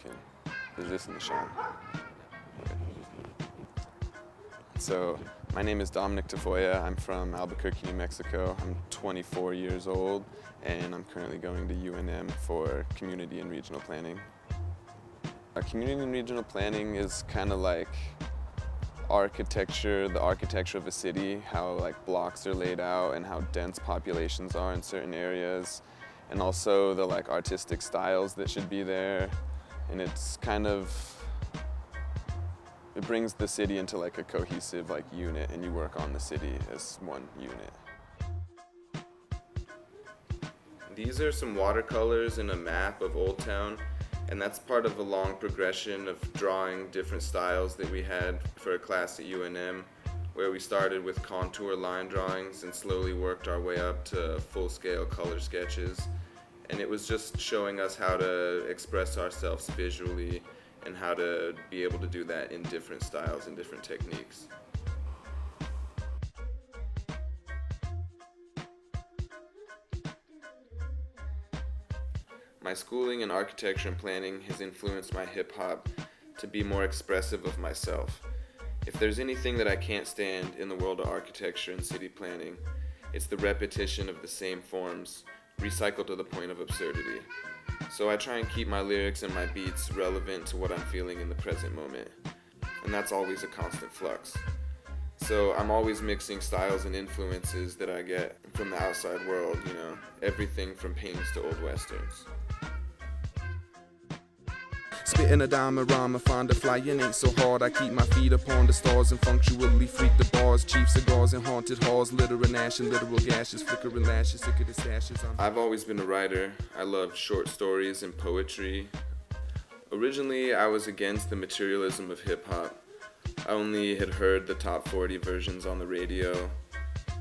can. Is this in the shot? Okay. So, my name is Dominic Tafoya. I'm from Albuquerque, New Mexico. I'm 24 years old, and I'm currently going to UNM for community and regional planning. Community and regional planning is kind of like architecture, the architecture of a city, how like blocks are laid out and how dense populations are in certain areas, and also the like artistic styles that should be there. And it's kind of, it brings the city into like a cohesive like unit, and you work on the city as one unit. These are some watercolors in a map of Old Town, and that's part of a long progression of drawing different styles that we had for a class at UNM, where we started with contour line drawings and slowly worked our way up to full-scale color sketches. And it was just showing us how to express ourselves visually and how to be able to do that in different styles and different techniques. My schooling in architecture and planning has influenced my hip-hop to be more expressive of myself. If there's anything that I can't stand in the world of architecture and city planning, it's the repetition of the same forms, recycled to the point of absurdity. So I try and keep my lyrics and my beats relevant to what I'm feeling in the present moment. And that's always a constant flux. So I'm always mixing styles and influences that I get from the outside world, you know, everything from paintings to old westerns. Spitting a dime-a-rhyme, find a flying ain't so hard. I keep my feet upon the stars and punctually freak the bars. Cheap cigars and haunted halls, littering ash and literal gashes, flickering lashes, sick of the sashes. I've always been a writer. I love short stories and poetry. Originally, I was against the materialism of hip-hop. I only had heard the top 40 versions on the radio.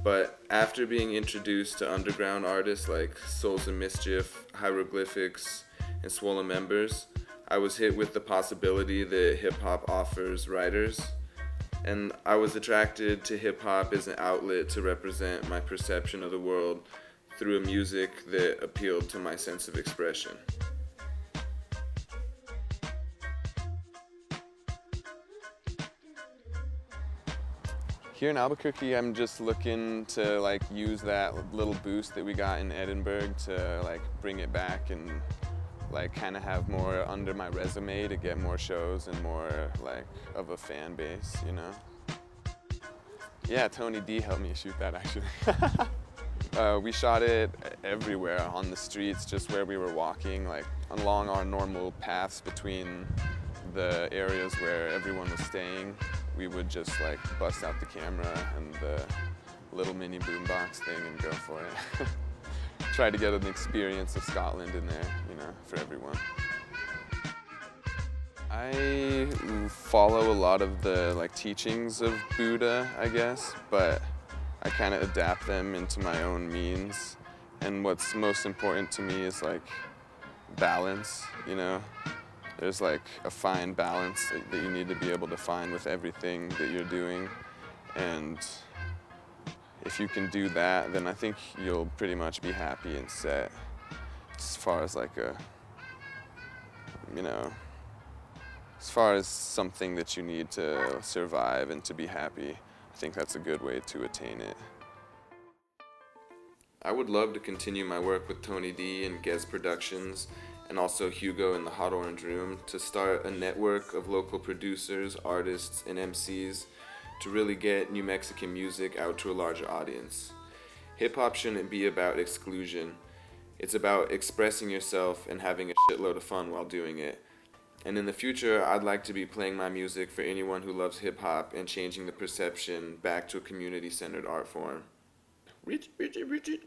But after being introduced to underground artists like Souls of Mischief, Hieroglyphics, and Swollen Members, I was hit with the possibility that hip-hop offers writers, and I was attracted to hip-hop as an outlet to represent my perception of the world through a music that appealed to my sense of expression. Here in Albuquerque, I'm just looking to like use that little boost that we got in Edinburgh to like bring it back and like kind of have more under my resume to get more shows and more like of a fan base, you know? Yeah, Tony D helped me shoot that actually. We shot it everywhere, on the streets, just where we were walking, like along our normal paths between the areas where everyone was staying. We would just like bust out the camera and the little mini boombox thing and go for it. Try to get an experience of Scotland in there, you know, for everyone. I follow a lot of the like teachings of Buddha, I guess, but I kind of adapt them into my own means. And what's most important to me is like balance, you know? There's like a fine balance that you need to be able to find with everything that you're doing. And if you can do that, then I think you'll pretty much be happy and set as far as like a, you know, as far as something that you need to survive and to be happy. I think that's a good way to attain it. I would love to continue my work with Tony D and Guez Productions and also Hugo in the Hot Orange Room to start a network of local producers, artists, and MCs to really get New Mexican music out to a larger audience. Hip-hop shouldn't be about exclusion. It's about expressing yourself and having a shitload of fun while doing it. And in the future, I'd like to be playing my music for anyone who loves hip-hop and changing the perception back to a community-centered art form. Richard.